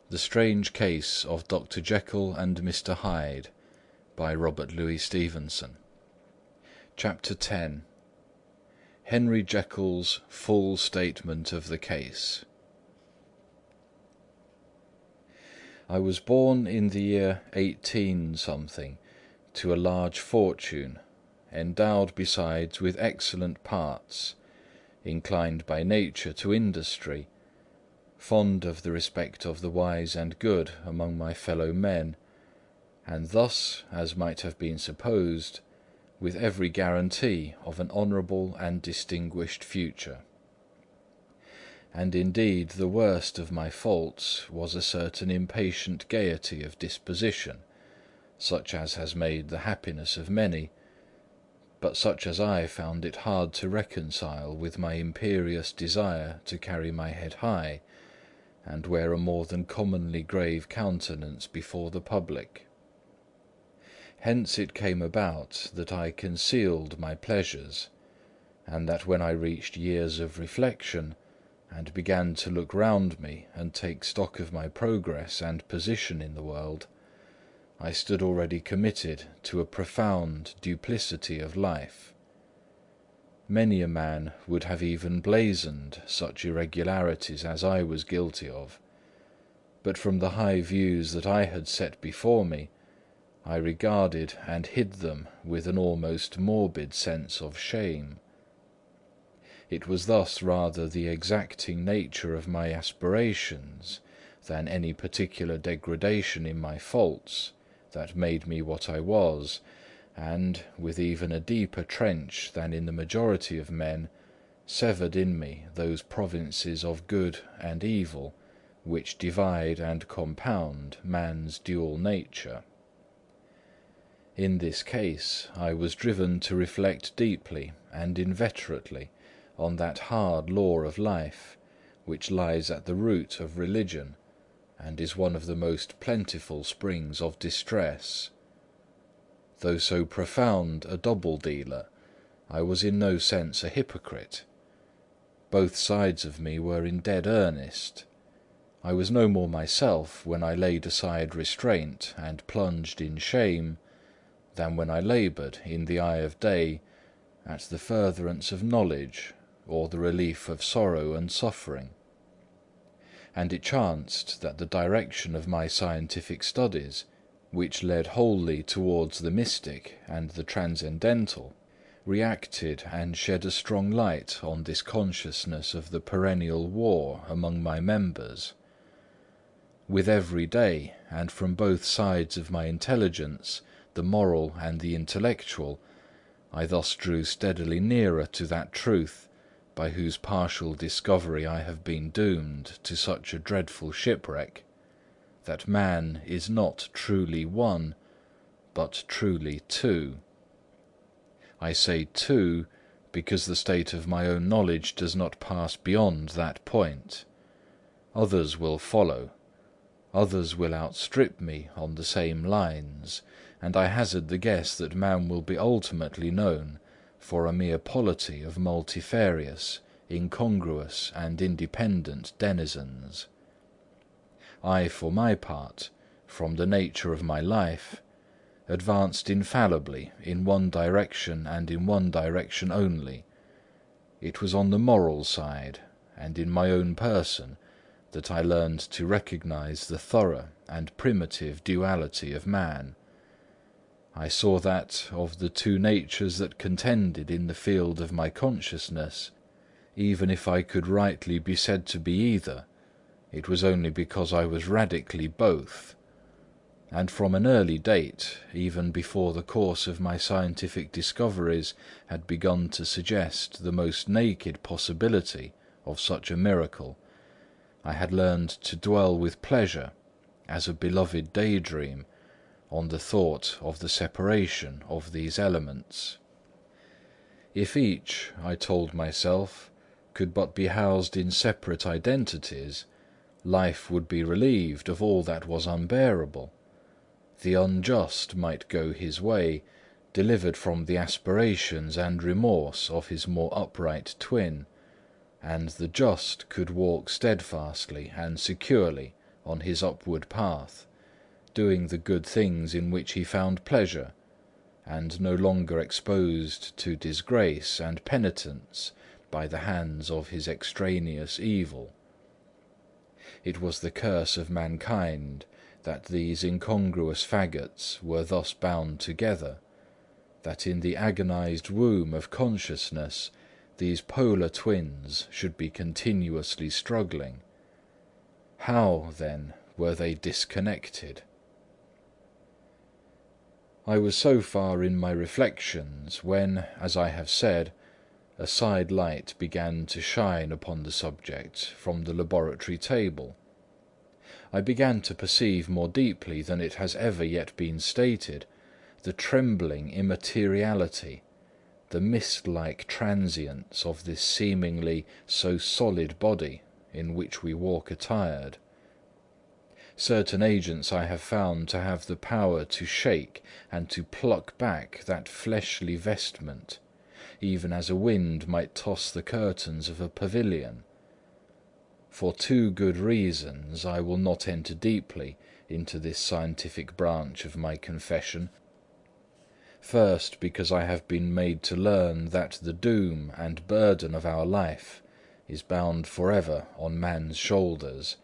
The Strange Case of Dr. Jekyll and Mr. Hyde by Robert Louis Stevenson. Chapter 10. Henry Jekyll's Full Statement of the Case. I was born in the year 18 to a large fortune, endowed besides with excellent parts, inclined by nature to industry, fond of the respect of the wise and good among my fellow men, and thus, as might have been supposed, with every guarantee of an honourable and distinguished future. And indeed the worst of my faults was a certain impatient gaiety of disposition, such as has made the happiness of many, but such as I found it hard to reconcile with my imperious desire to carry my head high, and wear a more than commonly grave countenance before the public. Hence it came about that I concealed my pleasures, and that when I reached years of reflection, and began to look round me and take stock of my progress and position in the world, I stood already committed to a profound duplicity of life. Many a man would have even blazoned such irregularities as I was guilty of, but from the high views that I had set before me, I regarded and hid them with an almost morbid sense of shame. It was thus rather the exacting nature of my aspirations than any particular degradation in my faults that made me what I was, and, with even a deeper trench than in the majority of men, severed in me those provinces of good and evil which divide and compound man's dual nature. In this case I was driven to reflect deeply and inveterately on that hard law of life which lies at the root of religion, and is one of the most plentiful springs of distress. Though so profound a double-dealer, I was in no sense a hypocrite. Both sides of me were in dead earnest. I was no more myself when I laid aside restraint and plunged in shame, than when I laboured in the eye of day at the furtherance of knowledge or the relief of sorrow and suffering. And it chanced that the direction of my scientific studies, which led wholly towards the mystic and the transcendental, reacted and shed a strong light on this consciousness of the perennial war among my members. With every day, and from both sides of my intelligence, the moral and the intellectual, I thus drew steadily nearer to that truth by whose partial discovery I have been doomed to such a dreadful shipwreck, that man is not truly one, but truly two. I say two, because the state of my own knowledge does not pass beyond that point. Others will follow. Others will outstrip me on the same lines, and I hazard the guess that man will be ultimately known for a mere polity of multifarious, incongruous, and independent denizens. I, for my part, from the nature of my life, advanced infallibly in one direction and in one direction only. It was on the moral side, and in my own person, that I learned to recognize the thorough and primitive duality of man. I saw that, of the two natures that contended in the field of my consciousness, even if I could rightly be said to be either, it was only because I was radically both. And from an early date, even before the course of my scientific discoveries had begun to suggest the most naked possibility of such a miracle, I had learned to dwell with pleasure, as a beloved daydream, on the thought of the separation of these elements. If each, I told myself, could but be housed in separate identities, life would be relieved of all that was unbearable. The unjust might go his way, delivered from the aspirations and remorse of his more upright twin, and the just could walk steadfastly and securely on his upward path, doing the good things in which he found pleasure, and no longer exposed to disgrace and penitence by the hands of his extraneous evil. It was the curse of mankind that these incongruous faggots were thus bound together, that in the agonized womb of consciousness these polar twins should be continuously struggling. How, then, were they disconnected? I was so far in my reflections when, as I have said, a side light began to shine upon the subject from the laboratory table. I began to perceive more deeply than it has ever yet been stated the trembling immateriality, the mist-like transience of this seemingly so solid body in which we walk attired. Certain agents I have found to have the power to shake and to pluck back that fleshly vestment, even as a wind might toss the curtains of a pavilion. For two good reasons I will not enter deeply into this scientific branch of my confession. First, because I have been made to learn that the doom and burden of our life is bound forever on man's shoulders,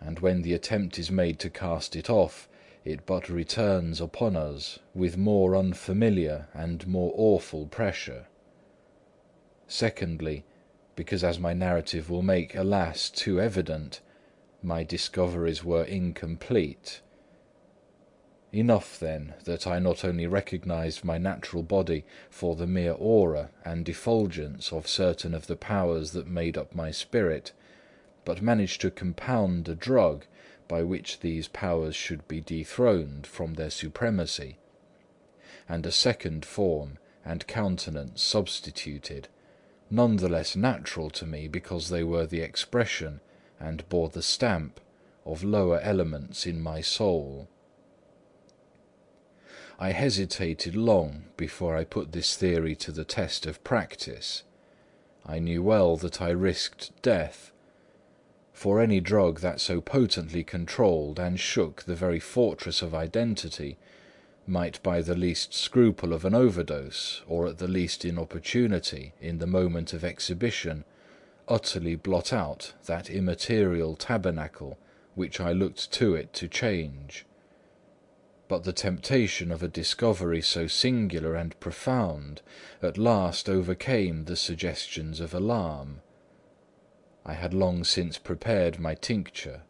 and when the attempt is made to cast it off, it but returns upon us with more unfamiliar and more awful pressure. Secondly, because, as my narrative will make, alas, too evident, my discoveries were incomplete. Enough, then, that I not only recognized my natural body for the mere aura and effulgence of certain of the powers that made up my spirit, but managed to compound a drug by which these powers should be dethroned from their supremacy, and a second form and countenance substituted, none the less natural to me because they were the expression and bore the stamp of lower elements in my soul. I hesitated long before I put this theory to the test of practice. I knew well that I risked death, for any drug that so potently controlled and shook the very fortress of identity might by the least scruple of an overdose, or at the least inopportunity in the moment of exhibition, utterly blot out that immaterial tabernacle which I looked to it to change. But the temptation of a discovery so singular and profound at last overcame the suggestions of alarm. I had long since prepared my tincture.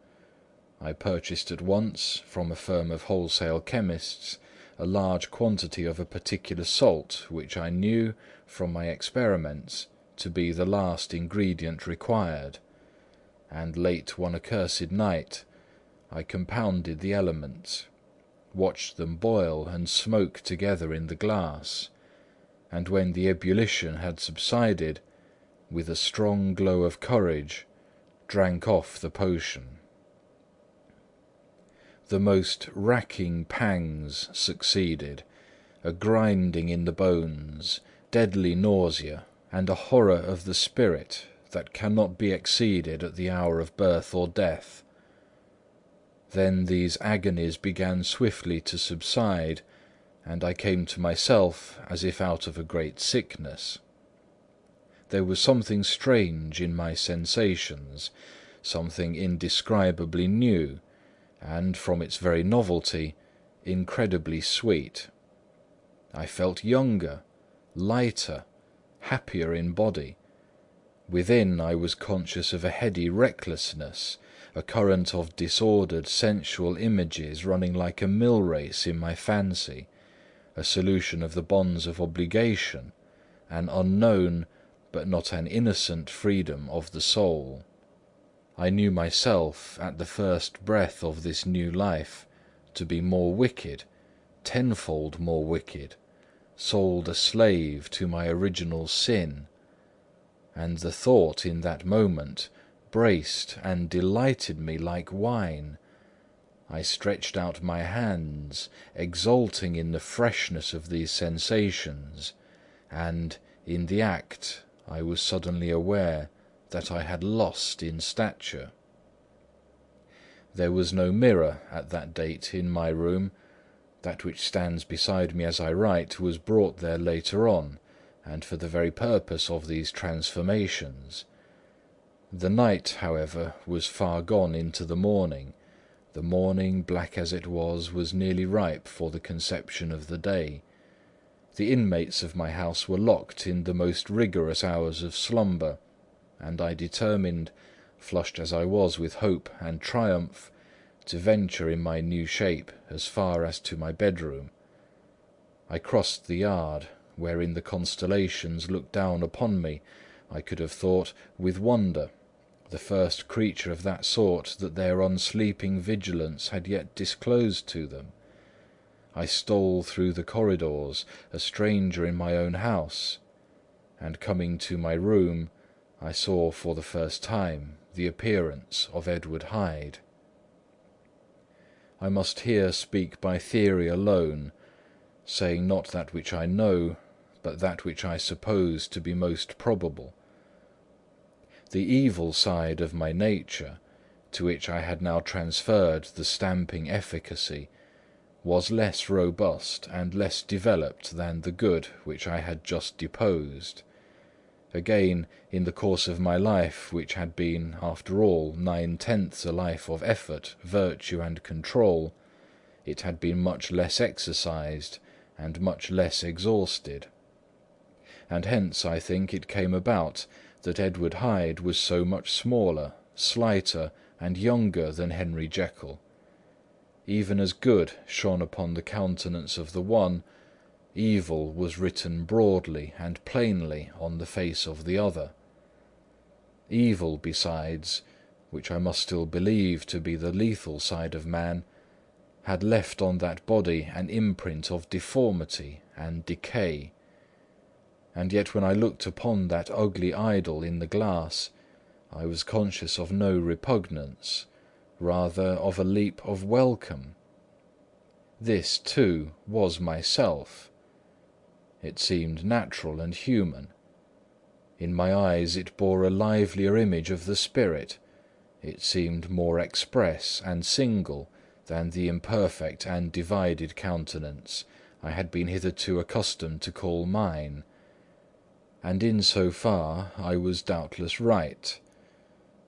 I purchased at once, from a firm of wholesale chemists, a large quantity of a particular salt which I knew, from my experiments, to be the last ingredient required, and late one accursed night I compounded the elements, watched them boil and smoke together in the glass, and when the ebullition had subsided, with a strong glow of courage, drank off the potion. The most racking pangs succeeded, a grinding in the bones, deadly nausea, and a horror of the spirit that cannot be exceeded at the hour of birth or death. Then these agonies began swiftly to subside, and I came to myself as if out of a great sickness. There was something strange in my sensations, something indescribably new, and, from its very novelty, incredibly sweet. I felt younger, lighter, happier in body. Within I was conscious of a heady recklessness, a current of disordered sensual images running like a mill race in my fancy, a solution of the bonds of obligation, an unknown but not an innocent freedom of the soul. I knew myself, at the first breath of this new life, to be more wicked, tenfold more wicked, sold a slave to my original sin, and the thought in that moment braced and delighted me like wine. I stretched out my hands, exulting in the freshness of these sensations, and, in the act, I was suddenly aware that I had lost in stature. There was no mirror at that date in my room. That which stands beside me as I write was brought there later on, and for the very purpose of these transformations. The night, however, was far gone into the morning. The morning, black as it was nearly ripe for the conception of the day. The inmates of my house were locked in the most rigorous hours of slumber, and I determined, flushed as I was with hope and triumph, to venture in my new shape as far as to my bedroom. I crossed the yard, wherein the constellations looked down upon me, I could have thought, with wonder, the first creature of that sort that their unsleeping vigilance had yet disclosed to them. I stole through the corridors, a stranger in my own house, and coming to my room, I saw for the first time the appearance of Edward Hyde. I must here speak by theory alone, saying not that which I know, but that which I suppose to be most probable. The evil side of my nature, to which I had now transferred the stamping efficacy, was less robust and less developed than the good which I had just deposed. Again, in the course of my life, which had been, after all, 9/10 a life of effort, virtue, and control, it had been much less exercised and much less exhausted. And hence, I think, it came about that Edward Hyde was so much smaller, slighter, and younger than Henry Jekyll. Even as good shone upon the countenance of the one, evil was written broadly and plainly on the face of the other. Evil, besides, which I must still believe to be the lethal side of man, had left on that body an imprint of deformity and decay. And yet when I looked upon that ugly idol in the glass, I was conscious of no repugnance, rather of a leap of welcome. This, too, was myself. It seemed natural and human. In my eyes it bore a livelier image of the spirit. It seemed more express and single than the imperfect and divided countenance I had been hitherto accustomed to call mine. And in so far I was doubtless right.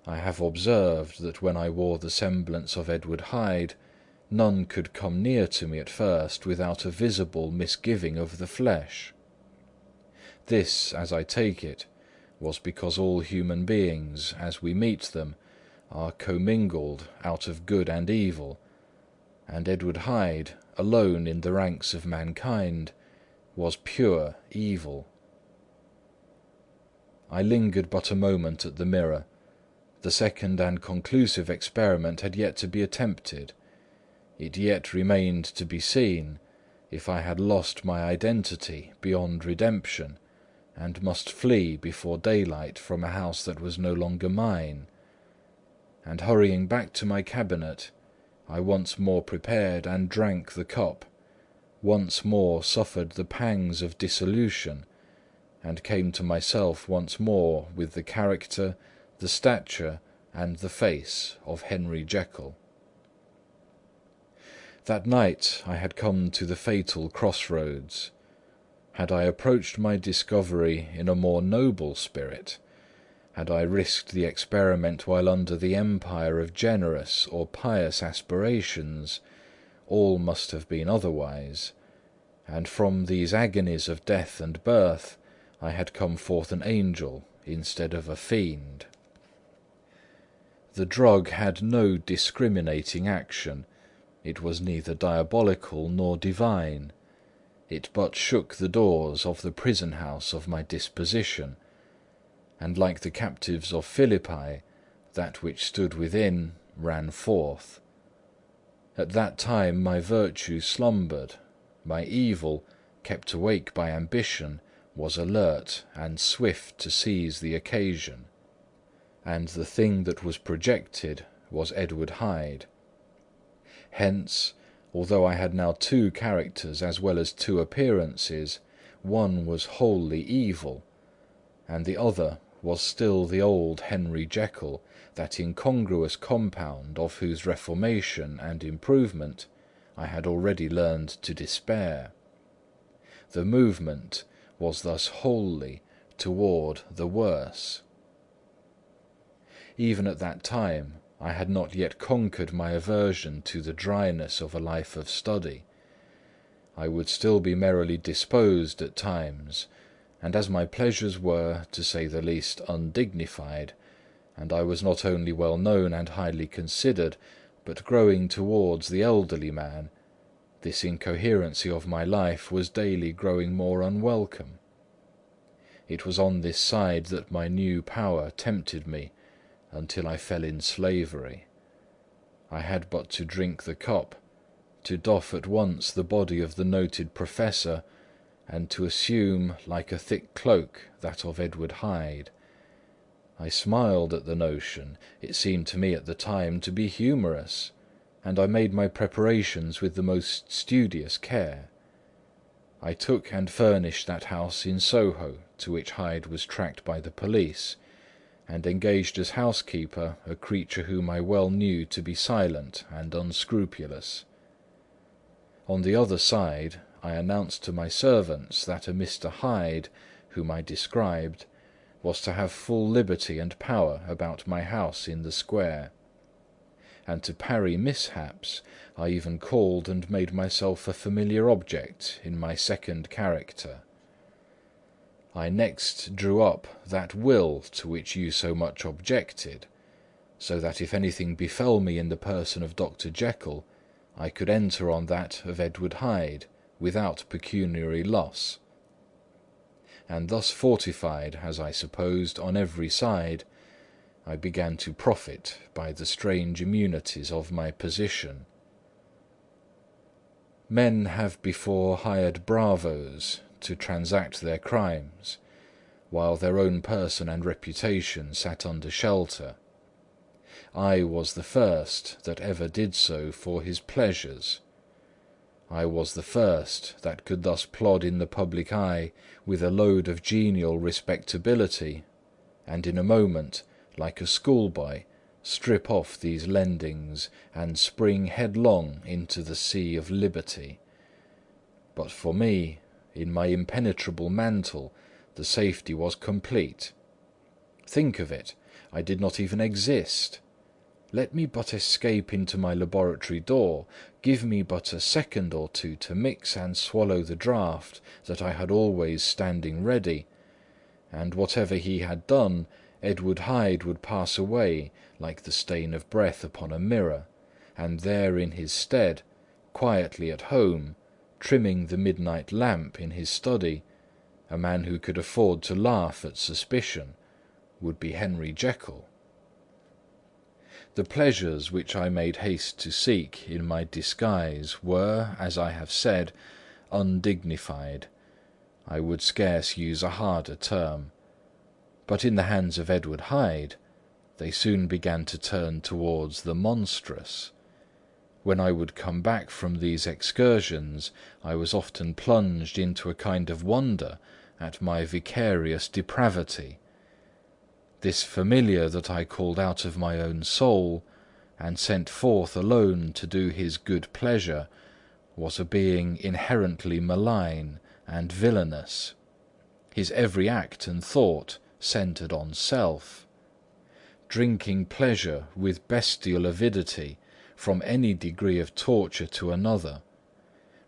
I have observed that when I wore the semblance of Edward Hyde, none could come near to me at first without a visible misgiving of the flesh. This, as I take it, was because all human beings, as we meet them, are commingled out of good and evil, and Edward Hyde, alone in the ranks of mankind, was pure evil. I lingered but a moment at the mirror. The second and conclusive experiment had yet to be attempted. It yet remained to be seen if I had lost my identity beyond redemption, and must flee before daylight from a house that was no longer mine. And hurrying back to my cabinet, I once more prepared and drank the cup, once more suffered the pangs of dissolution, and came to myself once more with the character, the stature, and the face of Henry Jekyll. That night I had come to the fatal crossroads. Had I approached my discovery in a more noble spirit, had I risked the experiment while under the empire of generous or pious aspirations, all must have been otherwise, and from these agonies of death and birth I had come forth an angel instead of a fiend. The drug had no discriminating action. It was neither diabolical nor divine. It but shook the doors of the prison-house of my disposition, and like the captives of Philippi, that which stood within ran forth. At that time my virtue slumbered, my evil, kept awake by ambition, was alert and swift to seize the occasion, and the thing that was projected was Edward Hyde. Hence, although I had now two characters as well as two appearances, one was wholly evil, and the other was still the old Henry Jekyll, that incongruous compound of whose reformation and improvement I had already learned to despair. The movement was thus wholly toward the worse. Even at that time, I had not yet conquered my aversion to the dryness of a life of study. I would still be merrily disposed at times, and as my pleasures were, to say the least, undignified, and I was not only well known and highly considered, but growing towards the elderly man, this incoherency of my life was daily growing more unwelcome. It was on this side that my new power tempted me, until I fell in slavery. I had but to drink the cup, to doff at once the body of the noted professor, and to assume, like a thick cloak, that of Edward Hyde. I smiled at the notion; it seemed to me at the time to be humorous, and I made my preparations with the most studious care. I took and furnished that house in Soho to which Hyde was tracked by the police, and engaged as housekeeper a creature whom I well knew to be silent and unscrupulous. On the other side, I announced to my servants that a Mr. Hyde, whom I described, was to have full liberty and power about my house in the square; and to parry mishaps, I even called and made myself a familiar object in my second character. I next drew up that will to which you so much objected, so that if anything befell me in the person of Dr. Jekyll, I could enter on that of Edward Hyde without pecuniary loss. And thus fortified, as I supposed, on every side, I began to profit by the strange immunities of my position. Men have before hired bravos to transact their crimes, while their own person and reputation sat under shelter. I was the first that ever did so for his pleasures. I was the first that could thus plod in the public eye with a load of genial respectability, and in a moment, like a schoolboy, strip off these lendings and spring headlong into the sea of liberty. But for me, in my impenetrable mantle, the safety was complete. Think of it, I did not even exist. Let me but escape into my laboratory door, give me but a second or two to mix and swallow the draught that I had always standing ready, and whatever he had done, Edward Hyde would pass away like the stain of breath upon a mirror, and there in his stead, quietly at home, trimming the midnight lamp in his study, a man who could afford to laugh at suspicion, would be Henry Jekyll. The pleasures which I made haste to seek in my disguise were, as I have said, undignified. I would scarce use a harder term. But in the hands of Edward Hyde, they soon began to turn towards the monstrous. When I would come back from these excursions, I was often plunged into a kind of wonder at my vicarious depravity. This familiar that I called out of my own soul, and sent forth alone to do his good pleasure, was a being inherently malign and villainous. His every act and thought centred on self. Drinking pleasure with bestial avidity from any degree of torture to another,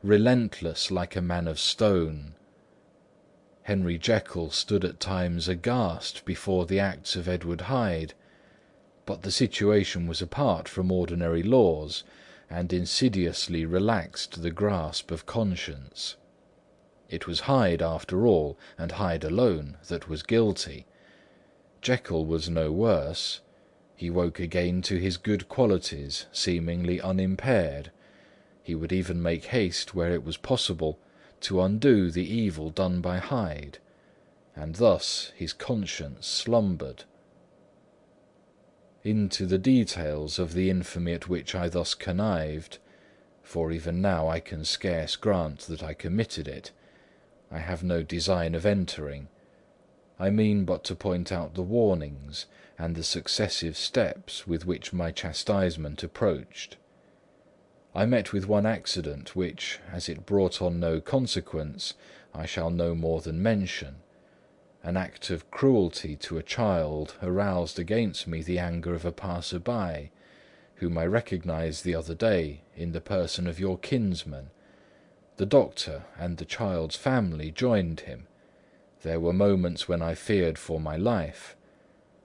relentless like a man of stone. Henry Jekyll stood at times aghast before the acts of Edward Hyde, but the situation was apart from ordinary laws, and insidiously relaxed the grasp of conscience. It was Hyde, after all, and Hyde alone, that was guilty. Jekyll was no worse. He woke again to his good qualities, seemingly unimpaired. He would even make haste, where it was possible, to undo the evil done by Hyde, and thus his conscience slumbered. Into the details of the infamy at which I thus connived, for even now I can scarce grant that I committed it, I have no design of entering. I mean but to point out the warnings and the successive steps with which my chastisement approached. I met with one accident which, as it brought on no consequence, I shall no more than mention. An act of cruelty to a child aroused against me the anger of a passer-by, whom I recognised the other day in the person of your kinsman. The doctor and the child's family joined him. There were moments when I feared for my life,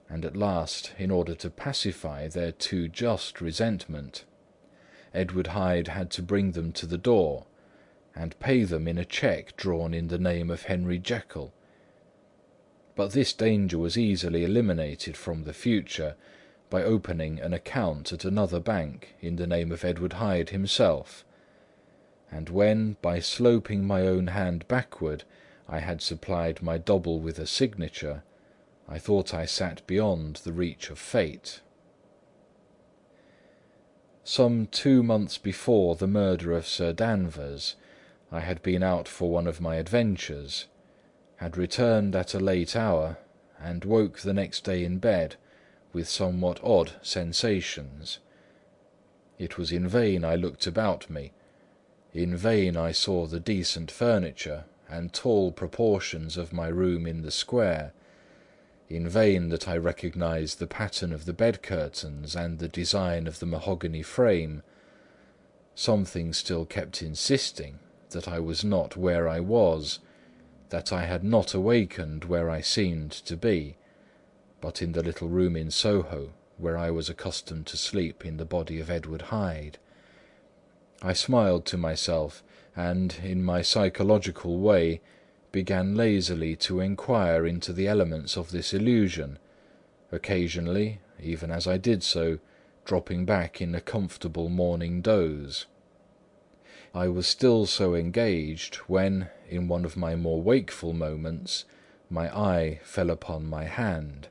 and at last, in order to pacify their too just resentment, Edward Hyde had to bring them to the door, and pay them in a cheque drawn in the name of Henry Jekyll. But this danger was easily eliminated from the future by opening an account at another bank in the name of Edward Hyde himself; and when, by sloping my own hand backward, I had supplied my double with a signature, I thought I sat beyond the reach of fate. Some 2 months before the murder of Sir Danvers, I had been out for one of my adventures, had returned at a late hour, and woke the next day in bed with somewhat odd sensations. It was in vain I looked about me; in vain I saw the decent furniture and tall proportions of my room in the square; in vain that I recognised the pattern of the bed-curtains and the design of the mahogany frame. Something still kept insisting that I was not where I was, that I had not awakened where I seemed to be, but in the little room in Soho where I was accustomed to sleep in the body of Edward Hyde. I smiled to myself, and, in my psychological way, began lazily to inquire into the elements of this illusion, occasionally, even as I did so, dropping back in a comfortable morning doze. I was still so engaged when, in one of my more wakeful moments, my eye fell upon my hand.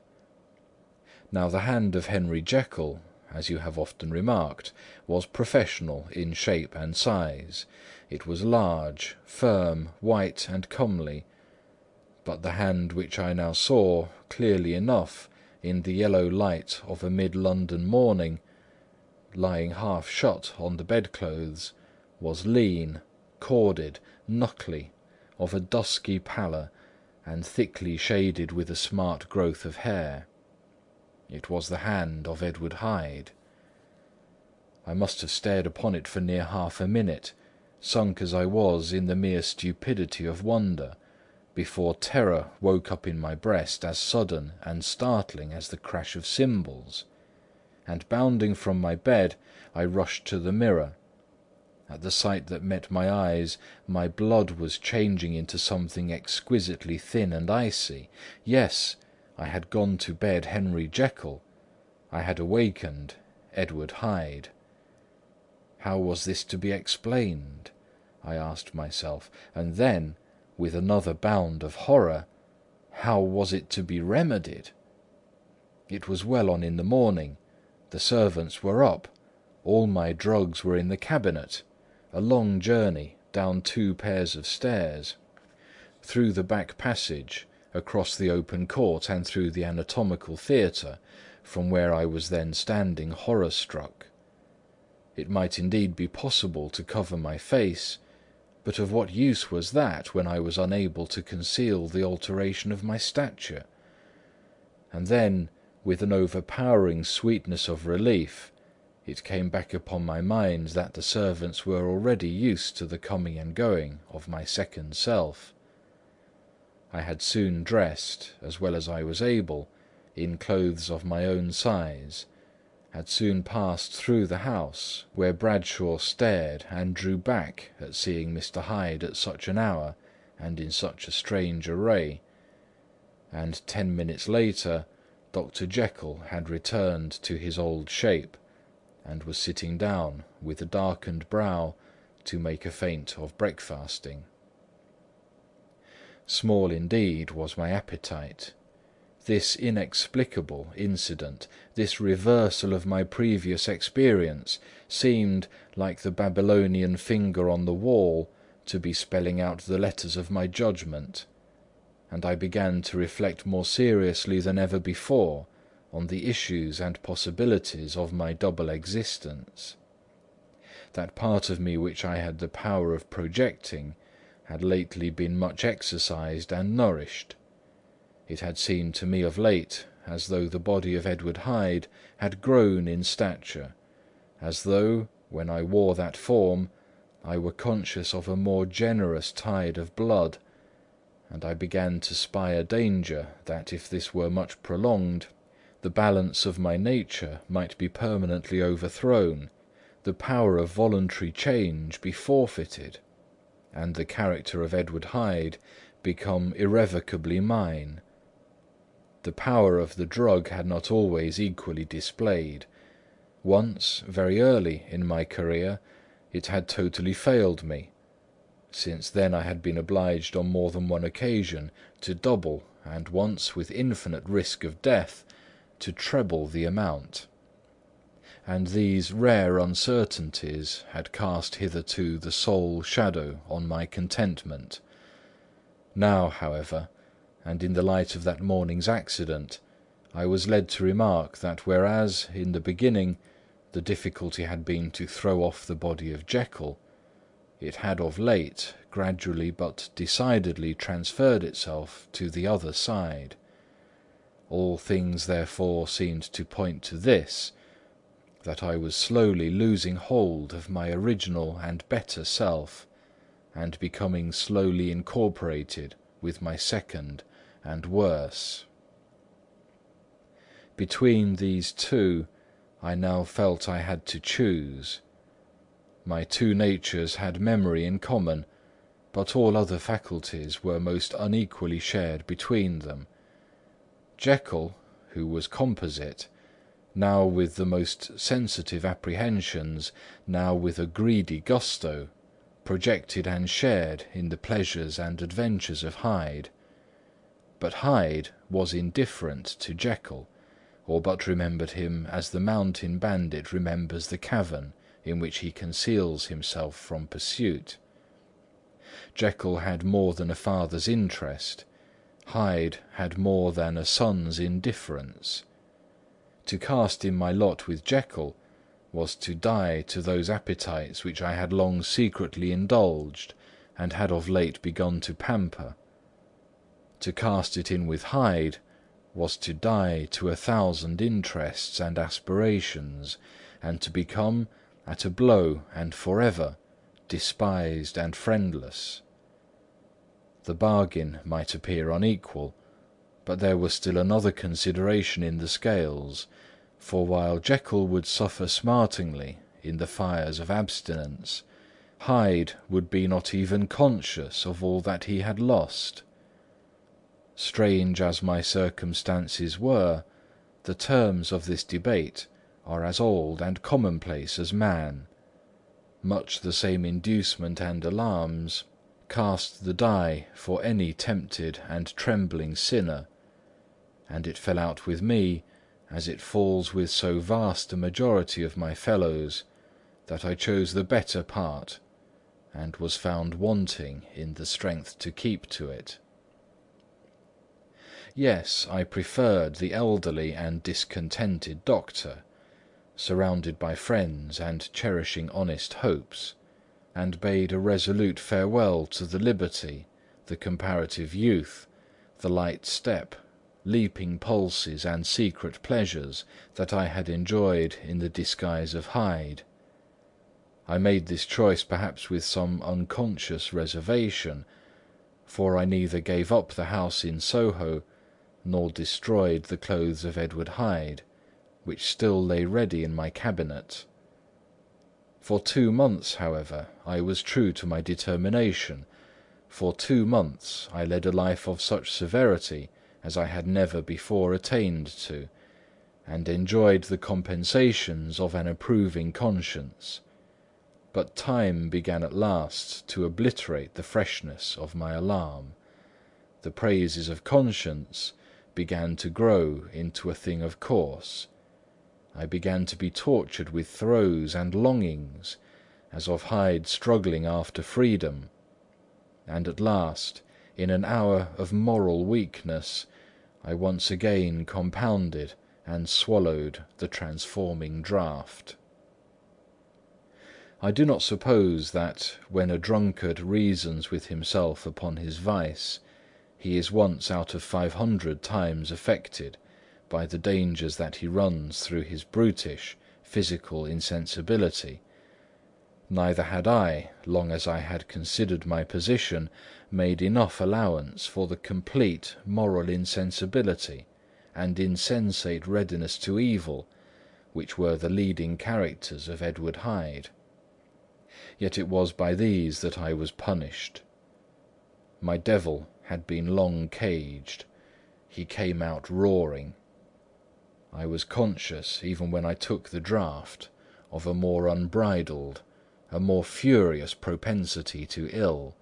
Now the hand of Henry Jekyll, as you have often remarked, was professional in shape and size. It was large, firm, white, and comely; but the hand which I now saw clearly enough in the yellow light of a mid-London morning, lying half shut on the bedclothes, was lean, corded, knuckly, of a dusky pallor, and thickly shaded with a smart growth of hair. It was the hand of Edward Hyde. I must have stared upon it for near half a minute, sunk as I was in the mere stupidity of wonder, before terror woke up in my breast as sudden and startling as the crash of cymbals; and bounding from my bed, I rushed to the mirror. At the sight that met my eyes, my blood was changing into something exquisitely thin and icy. Yes, I had gone to bed Henry Jekyll; I had awakened Edward Hyde. How was this to be explained? I asked myself; and then, with another bound of horror, how was it to be remedied? It was well on in the morning; the servants were up; all my drugs were in the cabinet. A long journey, down 2 pairs of stairs, through the back passage, across the open court, and through the anatomical theatre, from where I was then standing horror-struck. It might indeed be possible to cover my face, but of what use was that when I was unable to conceal the alteration of my stature? And then, with an overpowering sweetness of relief, it came back upon my mind that the servants were already used to the coming and going of my second self. I had soon dressed, as well as I was able, in clothes of my own size, had soon passed through the house, where Bradshaw stared and drew back at seeing Mr. Hyde at such an hour and in such a strange array; and 10 minutes later Dr. Jekyll had returned to his old shape, and was sitting down, with a darkened brow, to make a feint of breakfasting. Small indeed was my appetite. This inexplicable incident, this reversal of my previous experience, seemed, like the Babylonian finger on the wall, to be spelling out the letters of my judgment; and I began to reflect more seriously than ever before on the issues and possibilities of my double existence. That part of me which I had the power of projecting had lately been much exercised and nourished. It had seemed to me of late as though the body of Edward Hyde had grown in stature, as though, when I wore that form, I were conscious of a more generous tide of blood, and I began to spy a danger that, if this were much prolonged, the balance of my nature might be permanently overthrown, the power of voluntary change be forfeited, and the character of Edward Hyde become irrevocably mine. The power of the drug had not always equally displayed. Once, very early in my career, it had totally failed me. Since then I had been obliged on more than one occasion to double, and once with infinite risk of death, to treble the amount. And these rare uncertainties had cast hitherto the sole shadow on my contentment. Now, however, and in the light of that morning's accident, I was led to remark that whereas, in the beginning, the difficulty had been to throw off the body of Jekyll, it had of late gradually but decidedly transferred itself to the other side. All things therefore seemed to point to this, that I was slowly losing hold of my original and better self, and becoming slowly incorporated with my second and worse. Between these two, I now felt I had to choose. My two natures had memory in common, but all other faculties were most unequally shared between them. Jekyll, who was composite, now with the most sensitive apprehensions, now with a greedy gusto, projected and shared in the pleasures and adventures of Hyde. But Hyde was indifferent to Jekyll, or but remembered him as the mountain bandit remembers the cavern in which he conceals himself from pursuit. Jekyll had more than a father's interest; Hyde had more than a son's indifference. To cast in my lot with Jekyll was to die to those appetites which I had long secretly indulged and had of late begun to pamper. To cast it in with Hyde was to die to 1,000 interests and aspirations, and to become, at a blow and for ever, despised and friendless. The bargain might appear unequal, but there was still another consideration in the scales, for while Jekyll would suffer smartingly in the fires of abstinence, Hyde would be not even conscious of all that he had lost. Strange as my circumstances were, the terms of this debate are as old and commonplace as man. Much the same inducement and alarms cast the die for any tempted and trembling sinner, and it fell out with me, as it falls with so vast a majority of my fellows, that I chose the better part, and was found wanting in the strength to keep to it. Yes, I preferred the elderly and discontented doctor, surrounded by friends and cherishing honest hopes, and bade a resolute farewell to the liberty, the comparative youth, the light step, leaping pulses and secret pleasures that I had enjoyed in the disguise of Hyde. I made this choice perhaps with some unconscious reservation, for I neither gave up the house in Soho, nor destroyed the clothes of Edward Hyde, which still lay ready in my cabinet. For 2 months, however, I was true to my determination. For 2 months I led a life of such severity as I had never before attained to, and enjoyed the compensations of an approving conscience. But time began at last to obliterate the freshness of my alarm. The praises of conscience began to grow into a thing of course. I began to be tortured with throes and longings, as of Hyde struggling after freedom, and at last, in an hour of moral weakness, I once again compounded and swallowed the transforming draught. I do not suppose that, when a drunkard reasons with himself upon his vice, he is once out of 500 times affected by the dangers that he runs through his brutish, physical insensibility. Neither had I, long as I had considered my position, made enough allowance for the complete moral insensibility and insensate readiness to evil, which were the leading characters of Edward Hyde. Yet it was by these that I was punished. My devil had been long caged; he came out roaring. I was conscious, even when I took the draught, of a more unbridled, a more furious propensity to ill.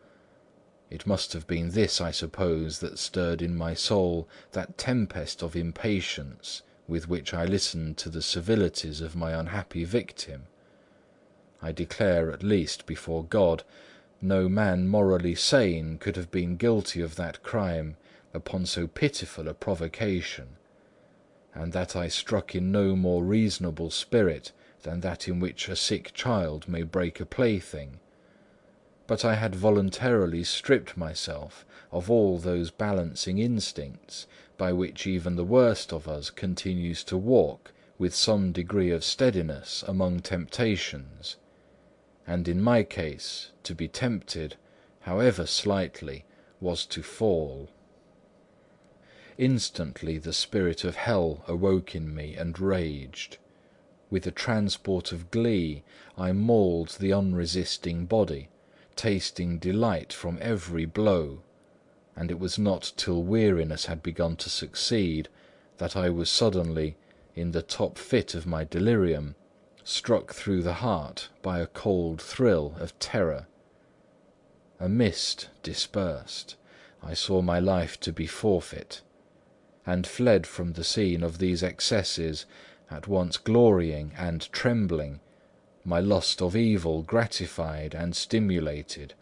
It must have been this, I suppose, that stirred in my soul that tempest of impatience with which I listened to the civilities of my unhappy victim. I declare, at least, before God, no man morally sane could have been guilty of that crime upon so pitiful a provocation, and that I struck in no more reasonable spirit than that in which a sick child may break a plaything. But I had voluntarily stripped myself of all those balancing instincts by which even the worst of us continues to walk with some degree of steadiness among temptations; and in my case, to be tempted, however slightly, was to fall. Instantly the spirit of hell awoke in me and raged. With a transport of glee, I mauled the unresisting body, tasting delight from every blow; and it was not till weariness had begun to succeed that I was suddenly, in the top fit of my delirium, struck through the heart by a cold thrill of terror. A mist dispersed; I saw my life to be forfeit, and fled from the scene of these excesses, at once glorying and trembling, my lust of evil gratified and stimulated,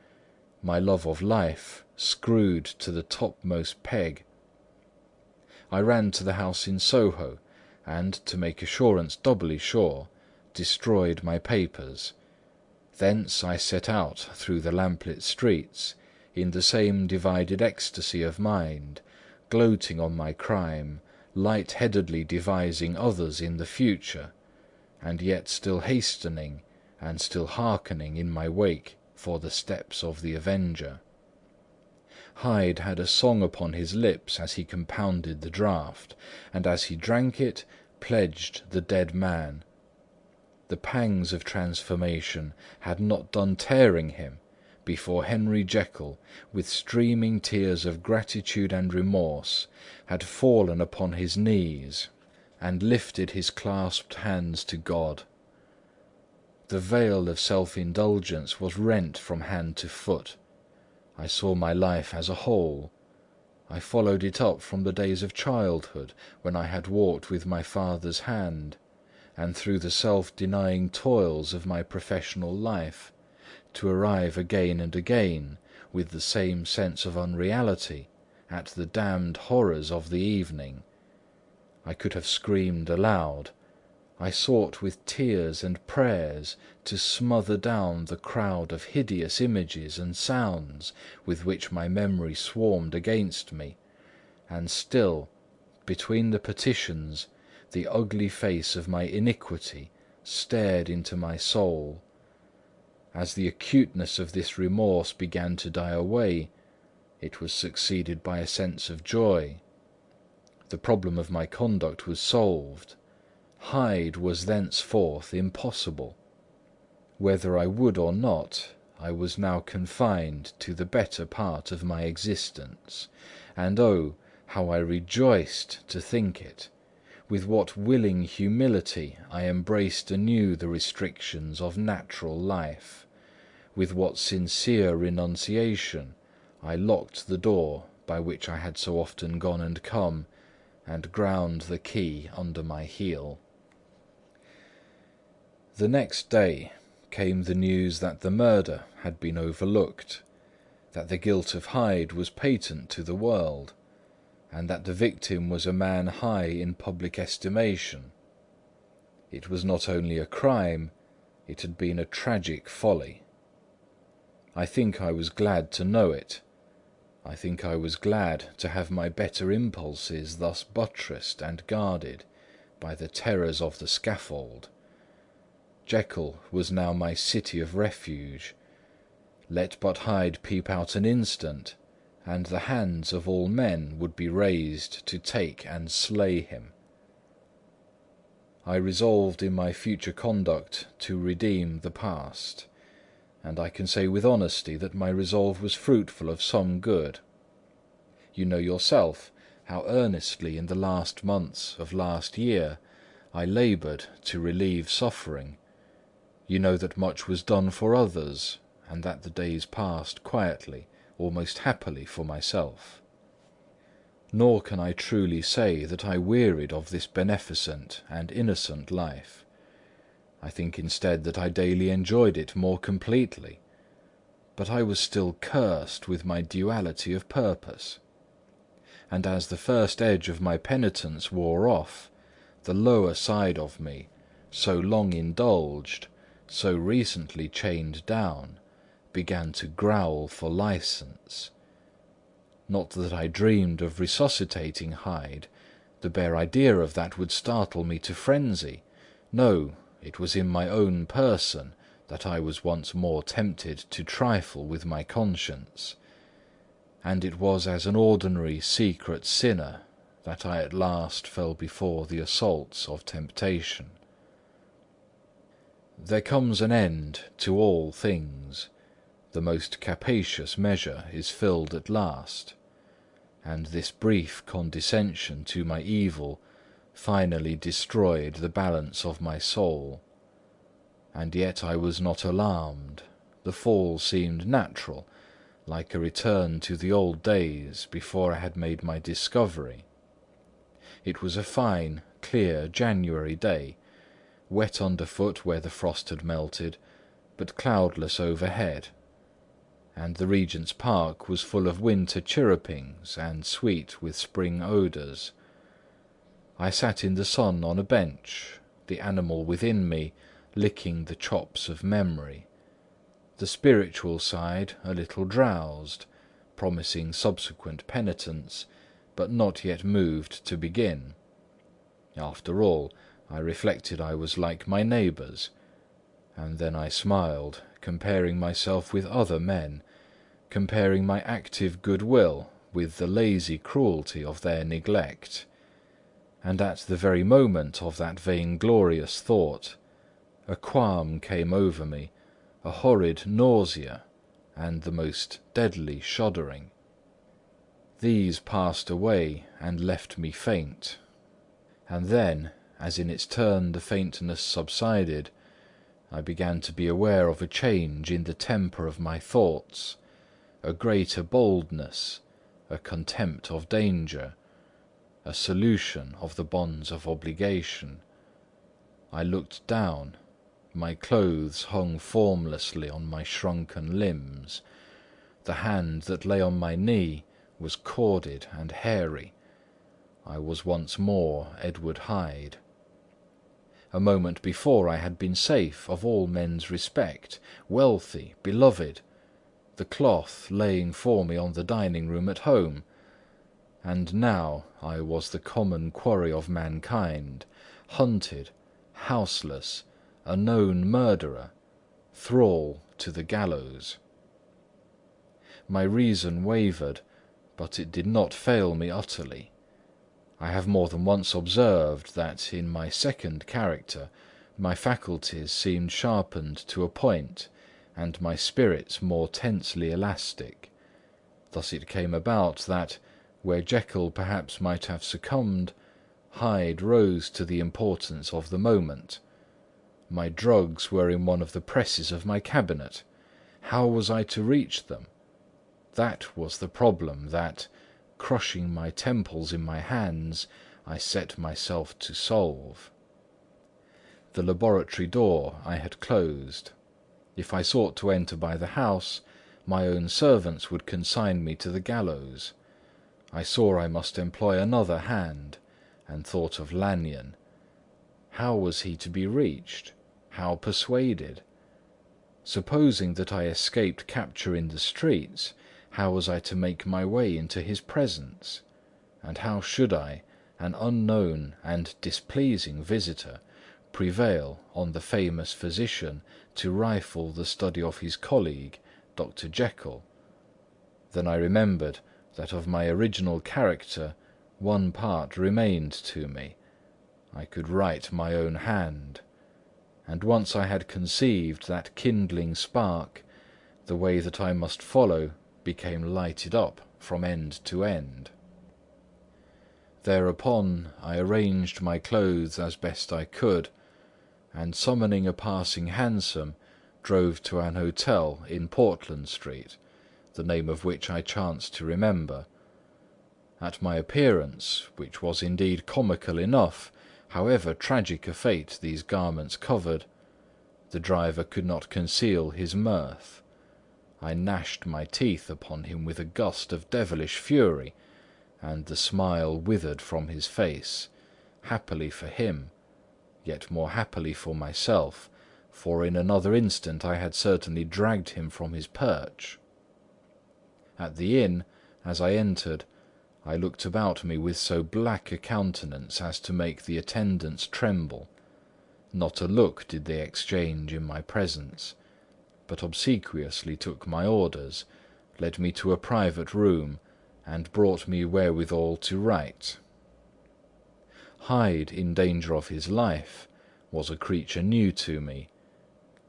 my love of life screwed to the topmost peg. I ran to the house in Soho, and, to make assurance doubly sure, destroyed my papers. Thence I set out through the lamplit streets, in the same divided ecstasy of mind, gloating on my crime, light-headedly devising others in the future, and yet still hastening and still hearkening in my wake for the steps of the avenger. Hyde had a song upon his lips as he compounded the draught, and as he drank it, pledged the dead man. The pangs of transformation had not done tearing him before Henry Jekyll, with streaming tears of gratitude and remorse, had fallen upon his knees and lifted his clasped hands to God. The veil of self-indulgence was rent from hand to foot. I saw my life as a whole. I followed it up from the days of childhood, when I had walked with my father's hand, and through the self-denying toils of my professional life, to arrive again and again, with the same sense of unreality, at the damned horrors of the evening. I could have screamed aloud. I sought with tears and prayers to smother down the crowd of hideous images and sounds with which my memory swarmed against me, and still, between the petitions, the ugly face of my iniquity stared into my soul. As the acuteness of this remorse began to die away, it was succeeded by a sense of joy. The problem of my conduct was solved. Hyde was thenceforth impossible. Whether I would or not, I was now confined to the better part of my existence; and oh, how I rejoiced to think it! With what willing humility I embraced anew the restrictions of natural life; with what sincere renunciation I locked the door by which I had so often gone and come, and ground the key under my heel. The next day came the news that the murder had been overlooked. that the guilt of Hyde was patent to the world, and that the victim was a man high in public estimation. It was not only a crime, it had been a tragic folly. I think I was glad to know it. I think I was glad to have my better impulses thus buttressed and guarded by the terrors of the scaffold. Jekyll was now my city of refuge. Let but Hyde peep out an instant, and the hands of all men would be raised to take and slay him. I resolved in my future conduct to redeem the past, and I can say with honesty that my resolve was fruitful of some good. You know yourself how earnestly in the last months of last year I laboured to relieve suffering. You know that much was done for others, and that the days passed quietly, almost happily for myself. Nor can I truly say that I wearied of this beneficent and innocent life. I think instead that I daily enjoyed it more completely, but I was still cursed with my duality of purpose. And as the first edge of my penitence wore off, the lower side of me, so long indulged, so recently chained down, began to growl for license. Not that I dreamed of resuscitating Hyde; the bare idea of that would startle me to frenzy. No, it was in my own person that I was once more tempted to trifle with my conscience, and it was as an ordinary secret sinner that I at last fell before the assaults of temptation. There comes an end to all things. The most capacious measure is filled at last, and this brief condescension to my evil finally destroyed the balance of my soul. And yet I was not alarmed. The fall seemed natural, like a return to the old days before I had made my discovery. It was a fine, clear January day, wet underfoot where the frost had melted, but cloudless overhead, and the Regent's Park was full of winter chirrupings and sweet with spring odours. I sat in the sun on a bench, the animal within me licking the chops of memory, the spiritual side a little drowsed, promising subsequent penitence, but not yet moved to begin. After all, I reflected I was like my neighbours, and then I smiled, comparing myself with other men, comparing my active goodwill with the lazy cruelty of their neglect. And at the very moment of that vainglorious thought, a qualm came over me, a horrid nausea, and the most deadly shuddering. These passed away and left me faint, and then, as in its turn the faintness subsided, I began to be aware of a change in the temper of my thoughts, a greater boldness, a contempt of danger, a solution of the bonds of obligation. I looked down. My clothes hung formlessly on my shrunken limbs. The hand that lay on my knee was corded and hairy. I was once more Edward Hyde. A moment before I had been safe of all men's respect, wealthy, beloved, the cloth laying for me on the dining-room at home, and now I was the common quarry of mankind, hunted, houseless, a known murderer, thrall to the gallows. My reason wavered, but it did not fail me utterly. I have more than once observed that in my second character my faculties seemed sharpened to a point, and my spirits more tensely elastic. Thus it came about that, where Jekyll perhaps might have succumbed, Hyde rose to the importance of the moment. My drugs were in one of the presses of my cabinet. How was I to reach them? That was the problem that, crushing my temples in my hands, I set myself to solve. The laboratory door I had closed. If I sought to enter by the house, my own servants would consign me to the gallows. I saw I must employ another hand, and thought of Lanyon. How was he to be reached? How persuaded? Supposing that I escaped capture in the streets, how was I to make my way into his presence? And how should I, an unknown and displeasing visitor, prevail on the famous physician to rifle the study of his colleague, Dr. Jekyll? Then I remembered that of my original character one part remained to me. I could write my own hand. And once I had conceived that kindling spark, the way that I must follow became lighted up from end to end. Thereupon I arranged my clothes as best I could, and summoning a passing hansom, drove to an hotel in Portland Street, the name of which I chanced to remember. At my appearance, which was indeed comical enough, however tragic a fate these garments covered, the driver could not conceal his mirth. I gnashed my teeth upon him with a gust of devilish fury, and the smile withered from his face, happily for him, yet more happily for myself, for in another instant I had certainly dragged him from his perch. At the inn, as I entered, I looked about me with so black a countenance as to make the attendants tremble. Not a look did they exchange in my presence, but obsequiously took my orders, led me to a private room, and brought me wherewithal to write. Hyde in danger of his life was a creature new to me.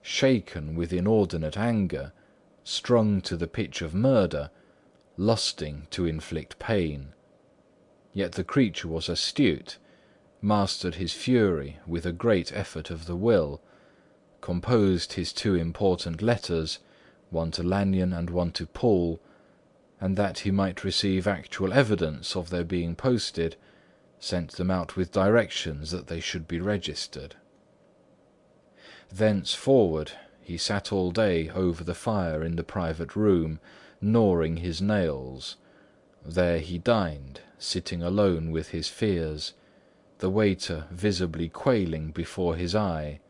Shaken with inordinate anger, strung to the pitch of murder, lusting to inflict pain. Yet the creature was astute, mastered his fury with a great effort of the will, composed his two important letters, one to Lanyon and one to Poole, and that he might receive actual evidence of their being posted, sent them out with directions that they should be registered. Thenceforward he sat all day over the fire in the private room, gnawing his nails. There he dined, sitting alone with his fears, the waiter visibly quailing before his eye,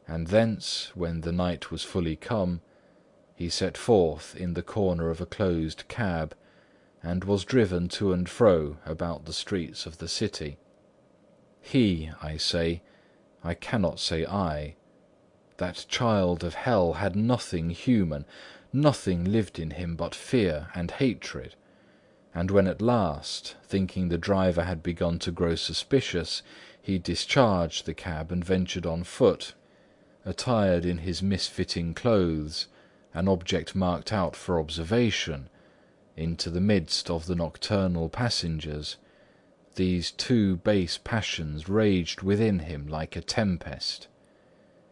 and thence, when the night was fully come, he set forth in the corner of a closed cab, and was driven to and fro about the streets of the city. He, I say, I cannot say I. That child of hell had nothing human, nothing lived in him but fear and hatred, and when at last, thinking the driver had begun to grow suspicious, he discharged the cab and ventured on foot, attired in his misfitting clothes, an object marked out for observation, into the midst of the nocturnal passengers, these two base passions raged within him like a tempest.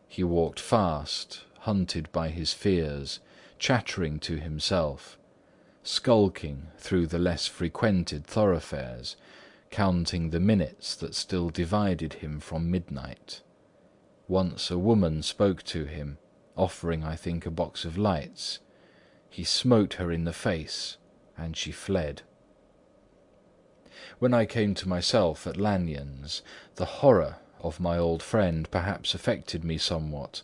He walked fast, hunted by his fears, chattering to himself, skulking through the less frequented thoroughfares, counting the minutes that still divided him from midnight. Once a woman spoke to him, offering, I think, a box of lights. He smote her in the face, and she fled. When I came to myself at Lanyon's, the horror of my old friend perhaps affected me somewhat.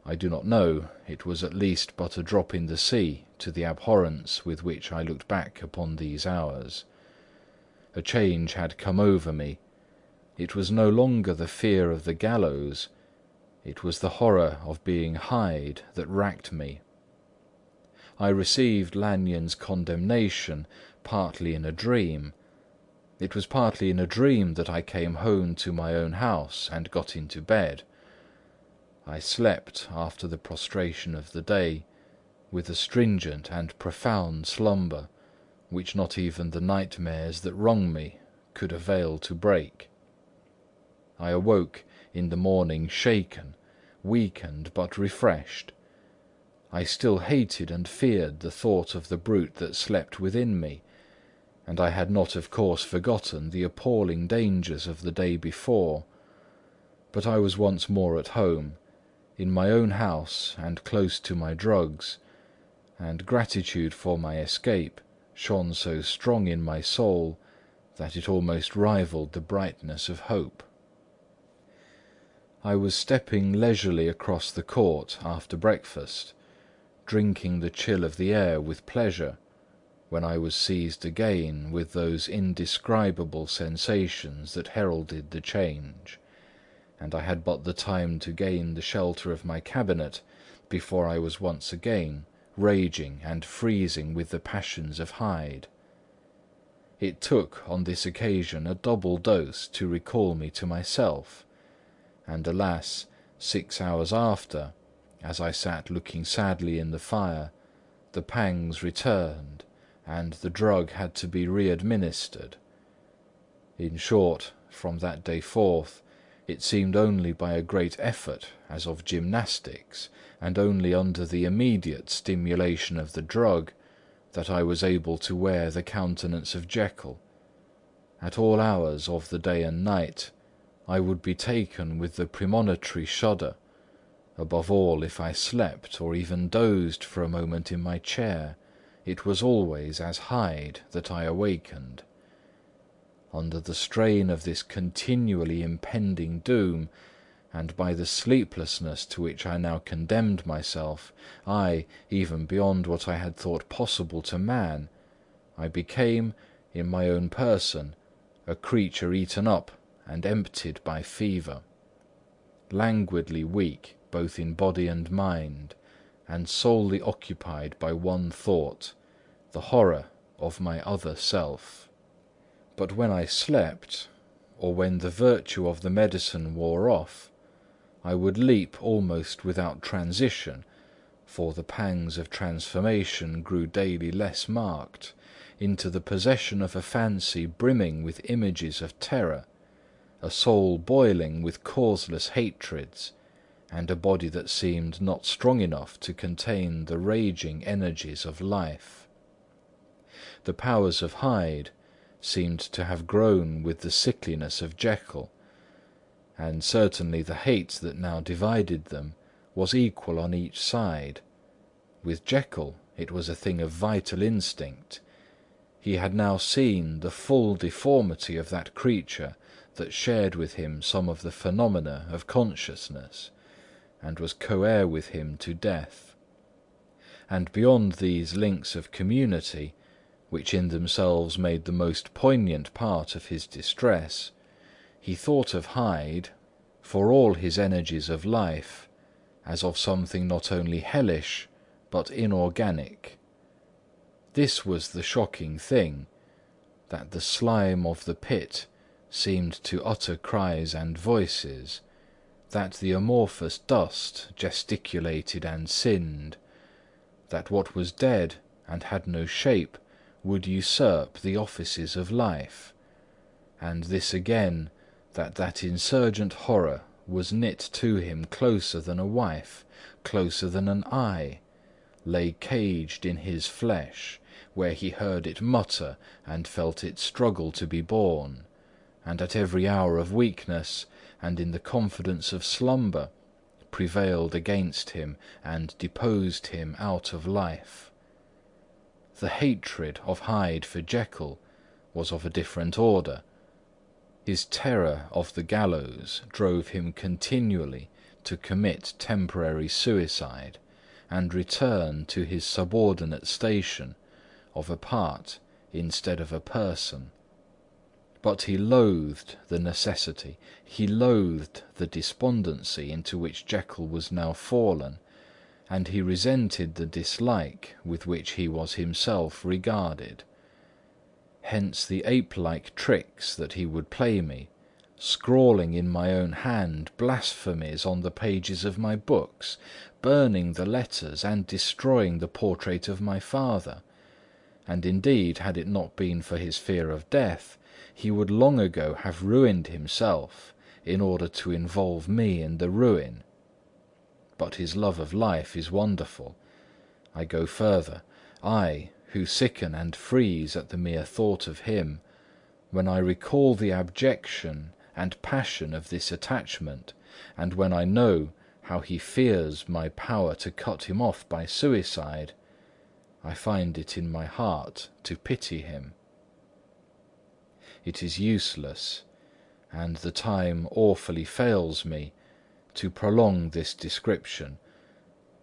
I do not know, it was at least but a drop in the sea to the abhorrence with which I looked back upon these hours. A change had come over me. It was no longer the fear of the gallows, it was the horror of being Hyde that racked me. I received Lanyon's condemnation partly in a dream. It was partly in a dream that I came home to my own house and got into bed. I slept after the prostration of the day, with a stringent and profound slumber, which not even the nightmares that wrung me could avail to break. I awoke in the morning shaken, weakened, but refreshed. I still hated and feared the thought of the brute that slept within me, and I had not of course forgotten the appalling dangers of the day before. But I was once more at home, in my own house and close to my drugs, and gratitude for my escape shone so strong in my soul that it almost rivalled the brightness of hope. I was stepping leisurely across the court after breakfast, drinking the chill of the air with pleasure, when I was seized again with those indescribable sensations that heralded the change, and I had but the time to gain the shelter of my cabinet before I was once again raging and freezing with the passions of Hyde. It took on this occasion a double dose to recall me to myself, and alas, 6 hours after, as I sat looking sadly in the fire, the pangs returned, and the drug had to be re-administered. In short, from that day forth, it seemed only by a great effort, as of gymnastics, and only under the immediate stimulation of the drug, that I was able to wear the countenance of Jekyll. At all hours of the day and night, I would be taken with the premonitory shudder. Above all, if I slept, or even dozed for a moment in my chair, it was always as Hyde that I awakened. Under the strain of this continually impending doom, and by the sleeplessness to which I now condemned myself, I, even beyond what I had thought possible to man, I became, in my own person, a creature eaten up and emptied by fever, languidly weak both in body and mind, and solely occupied by one thought, the horror of my other self. But when I slept, or when the virtue of the medicine wore off, I would leap almost without transition, for the pangs of transformation grew daily less marked, into the possession of a fancy brimming with images of terror, a soul boiling with causeless hatreds, and a body that seemed not strong enough to contain the raging energies of life. The powers of Hyde seemed to have grown with the sickliness of Jekyll, and certainly the hate that now divided them was equal on each side. With Jekyll it was a thing of vital instinct. He had now seen the full deformity of that creature that shared with him some of the phenomena of consciousness, and was co-heir with him to death. And beyond these links of community, which in themselves made the most poignant part of his distress, he thought of Hyde, for all his energies of life, as of something not only hellish, but inorganic. This was the shocking thing, that the slime of the pit seemed to utter cries and voices, that the amorphous dust gesticulated and sinned, that what was dead and had no shape would usurp the offices of life, and this again, that that insurgent horror was knit to him closer than a wife, closer than an eye, lay caged in his flesh, where he heard it mutter and felt it struggle to be born, and at every hour of weakness and in the confidence of slumber prevailed against him and deposed him out of life. The hatred of Hyde for Jekyll was of a different order. His terror of the gallows drove him continually to commit temporary suicide and return to his subordinate station of a part instead of a person. But he loathed the necessity, he loathed the despondency into which Jekyll was now fallen, and he resented the dislike with which he was himself regarded. Hence the ape-like tricks that he would play me, scrawling in my own hand blasphemies on the pages of my books, burning the letters and destroying the portrait of my father. And indeed, had it not been for his fear of death, he would long ago have ruined himself in order to involve me in the ruin. But his love of life is wonderful. I go further. I, who sicken and freeze at the mere thought of him, when I recall the abjection and passion of this attachment, and when I know how he fears my power to cut him off by suicide, I find it in my heart to pity him. It is useless, and the time awfully fails me, to prolong this description.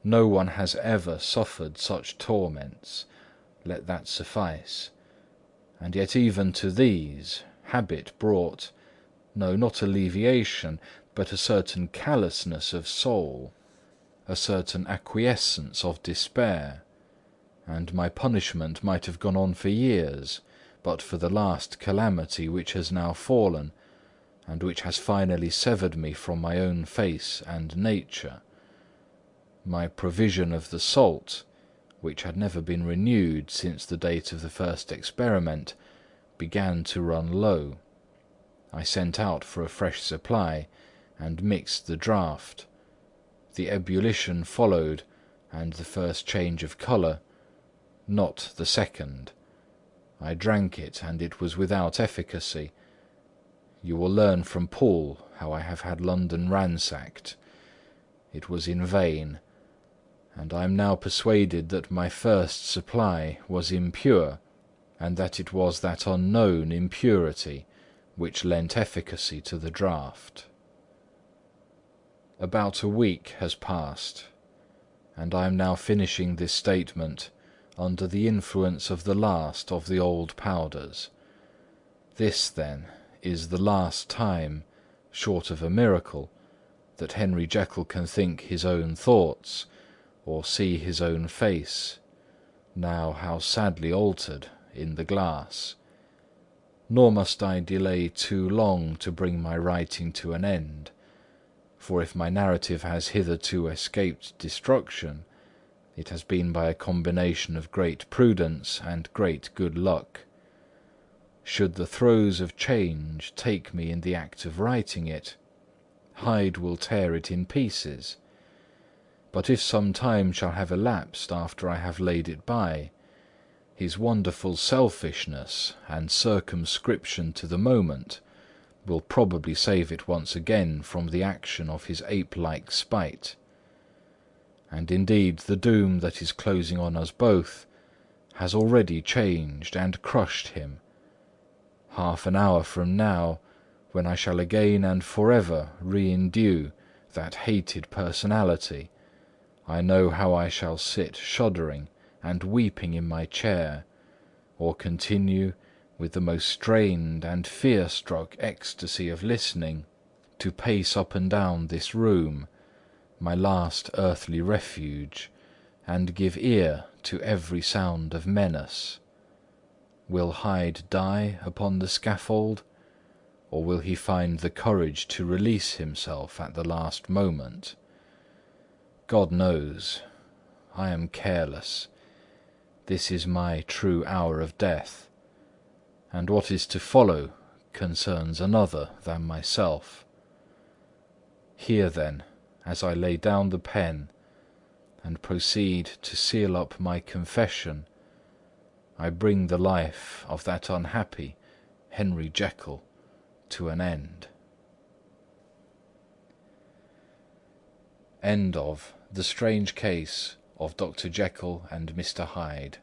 No one has ever suffered such torments, let that suffice. And yet even to these, habit brought, no, not alleviation, but a certain callousness of soul, a certain acquiescence of despair, and my punishment might have gone on for years, but for the last calamity which has now fallen, and which has finally severed me from my own face and nature. My provision of the salt, which had never been renewed since the date of the first experiment, began to run low. I sent out for a fresh supply, and mixed the draught. The ebullition followed, and the first change of colour, not the second. I drank it, and it was without efficacy. You will learn from Poole how I have had London ransacked. It was in vain, and I am now persuaded that my first supply was impure, and that it was that unknown impurity which lent efficacy to the draught. About a week has passed, and I am now finishing this statement under the influence of the last of the old powders. This, then, is the last time, short of a miracle, that Henry Jekyll can think his own thoughts, or see his own face, now how sadly altered, in the glass. Nor must I delay too long to bring my writing to an end, for if my narrative has hitherto escaped destruction, it has been by a combination of great prudence and great good luck. Should the throes of change take me in the act of writing it, Hyde will tear it in pieces. But if some time shall have elapsed after I have laid it by, his wonderful selfishness and circumscription to the moment will probably save it once again from the action of his ape-like spite. And indeed the doom that is closing on us both has already changed and crushed him. Half an hour from now, when I shall again and forever re-indue that hated personality, I know how I shall sit shuddering and weeping in my chair, or continue, with the most strained and fear-struck ecstasy of listening, to pace up and down this room, my last earthly refuge, and give ear to every sound of menace. Will Hyde die upon the scaffold, or will he find the courage to release himself at the last moment? God knows. I am careless. This is my true hour of death, and what is to follow concerns another than myself. Here then, as I lay down the pen and proceed to seal up my confession, I bring the life of that unhappy Henry Jekyll to an end. End of The Strange Case of Dr. Jekyll and Mr. Hyde.